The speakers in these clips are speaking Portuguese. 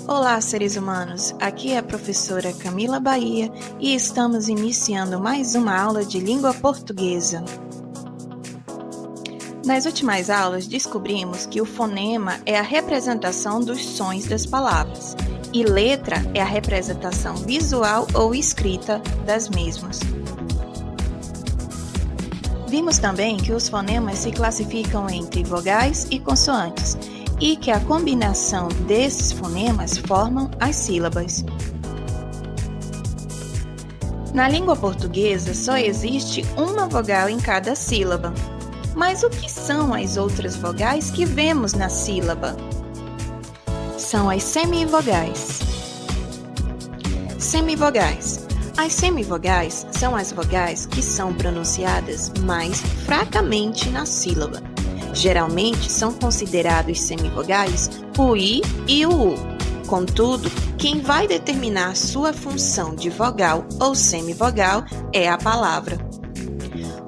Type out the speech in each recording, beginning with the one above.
Olá, seres humanos! Aqui é a professora Camila Bahia e estamos iniciando mais uma aula de língua portuguesa. Nas últimas aulas, descobrimos que o fonema é a representação dos sons das palavras e letra é a representação visual ou escrita das mesmas. Vimos também que os fonemas se classificam entre vogais e consoantes e que a combinação desses fonemas formam as sílabas. Na língua portuguesa só existe uma vogal em cada sílaba. Mas o que são as outras vogais que vemos na sílaba? São as semivogais. Semivogais. As semivogais são as vogais que são pronunciadas mais fracamente na sílaba. Geralmente são considerados semivogais o I e o U. Contudo, quem vai determinar sua função de vogal ou semivogal é a palavra.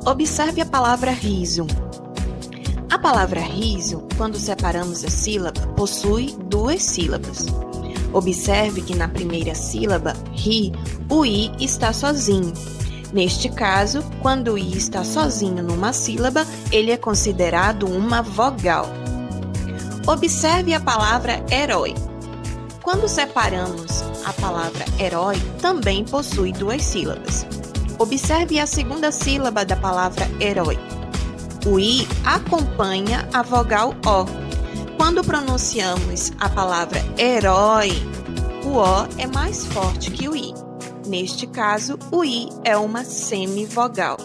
Observe a palavra riso. A palavra riso, quando separamos a sílaba, possui duas sílabas. Observe que na primeira sílaba, ri, o I está sozinho. Neste caso, quando o I está sozinho numa sílaba, ele é considerado uma vogal. Observe a palavra herói. Quando separamos a palavra herói, também possui duas sílabas. Observe a segunda sílaba da palavra herói. O I acompanha a vogal O. Quando pronunciamos a palavra herói, o O é mais forte que o I. Neste caso, o I é uma semivogal.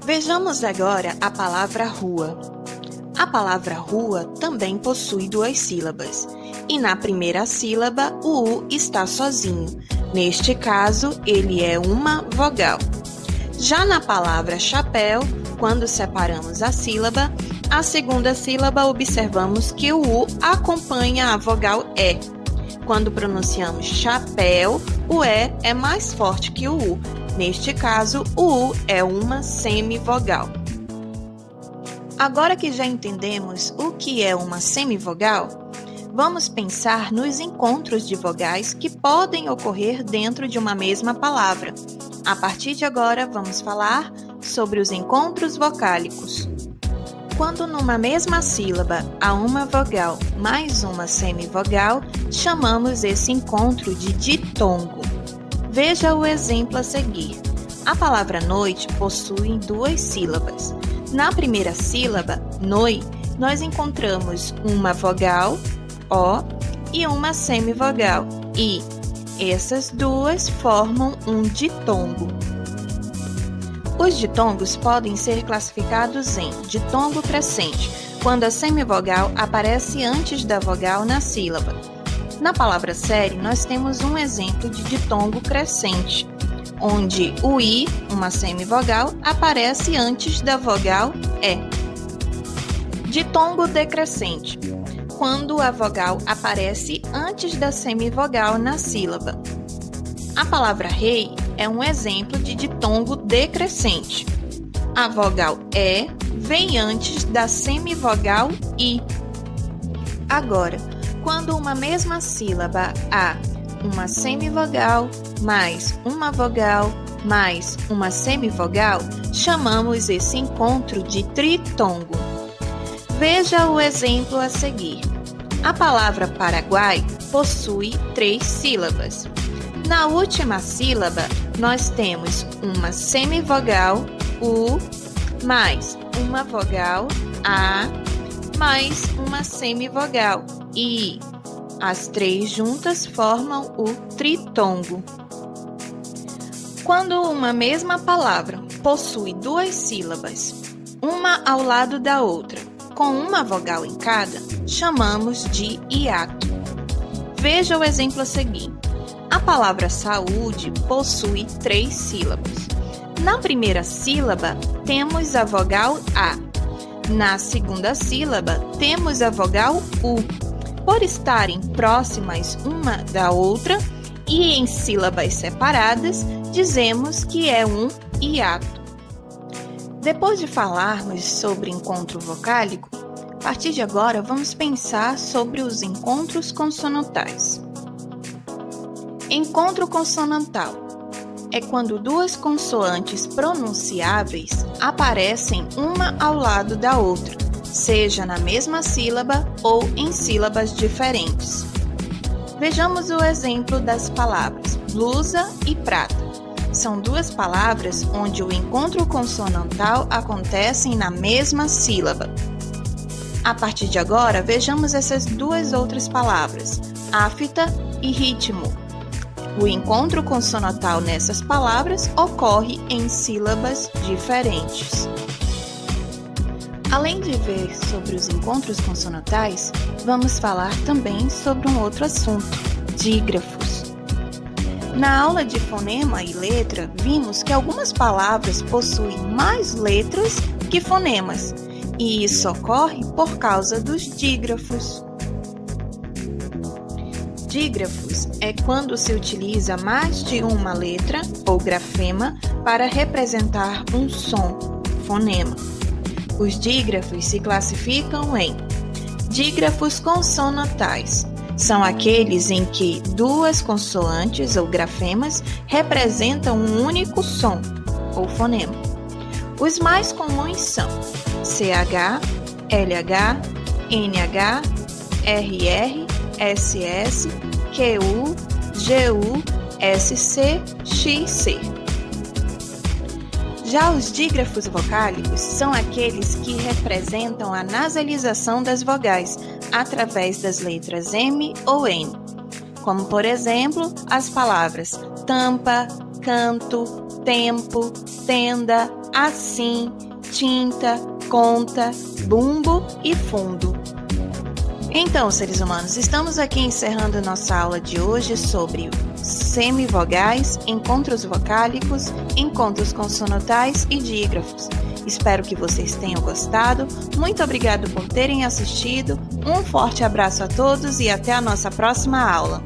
Vejamos agora a palavra rua. A palavra rua também possui duas sílabas. E na primeira sílaba, o U está sozinho. Neste caso, ele é uma vogal. Já na palavra chapéu, quando separamos a sílaba, a segunda sílaba observamos que o U acompanha a vogal E. Quando pronunciamos chapéu, o E é mais forte que o U. Neste caso, o U é uma semivogal. Agora que já entendemos o que é uma semivogal, vamos pensar nos encontros de vogais que podem ocorrer dentro de uma mesma palavra. A partir de agora, vamos falar sobre os encontros vocálicos. Quando numa mesma sílaba há uma vogal mais uma semivogal, chamamos esse encontro de ditongo. Veja o exemplo a seguir. A palavra noite possui duas sílabas. Na primeira sílaba, noi, nós encontramos uma vogal, O, e uma semivogal, I. Essas duas formam um ditongo. Os ditongos podem ser classificados em ditongo crescente, quando a semivogal aparece antes da vogal na sílaba. Na palavra série, nós temos um exemplo de ditongo crescente, onde o I, uma semivogal, aparece antes da vogal E. Ditongo decrescente, quando a vogal aparece antes da semivogal na sílaba. A palavra rei é um exemplo de ditongo decrescente. A vogal E vem antes da semivogal I. Agora, quando uma mesma sílaba há uma semivogal, mais uma vogal, mais uma semivogal, chamamos esse encontro de tritongo. Veja o exemplo a seguir. A palavra Paraguai possui três sílabas. Na última sílaba, nós temos uma semivogal, U, mais uma vogal, A, mais uma semivogal, I. As três juntas formam o tritongo. Quando uma mesma palavra possui duas sílabas, uma ao lado da outra, com uma vogal em cada, chamamos de hiato. Veja o exemplo a seguir. A palavra saúde possui três sílabas. Na primeira sílaba, temos a vogal A. Na segunda sílaba, temos a vogal U. Por estarem próximas uma da outra e em sílabas separadas, dizemos que é um hiato. Depois de falarmos sobre encontro vocálico, A partir de agora, vamos pensar sobre os encontros consonantais. Encontro consonantal é quando duas consoantes pronunciáveis aparecem uma ao lado da outra, seja na mesma sílaba ou em sílabas diferentes. Vejamos o exemplo das palavras blusa e prata. São duas palavras onde o encontro consonantal acontece na mesma sílaba. A partir de agora, vejamos essas duas outras palavras, afta e ritmo. O encontro consonantal nessas palavras ocorre em sílabas diferentes. Além de ver sobre os encontros consonantais, vamos falar também sobre um outro assunto, dígrafos. Na aula de fonema e letra, vimos que algumas palavras possuem mais letras que fonemas, e isso ocorre por causa dos dígrafos. Dígrafos é quando se utiliza mais de uma letra ou grafema para representar um som, fonema. Os dígrafos se classificam em dígrafos consonantais. São aqueles em que duas consoantes ou grafemas representam um único som, ou fonema. Os mais comuns são CH, LH, NH, RR, SS, QU, GU, SC, XC. Já os dígrafos vocálicos são aqueles que representam a nasalização das vogais através das letras M ou N, como por exemplo as palavras tampa, canto, tempo, tenda, assim, tinta, conta, bumbo e fundo. Então, seres humanos, estamos aqui encerrando nossa aula de hoje sobre semivogais, encontros vocálicos, encontros consonantais e dígrafos. Espero que vocês tenham gostado. Muito obrigado por terem assistido. Um forte abraço a todos e até a nossa próxima aula.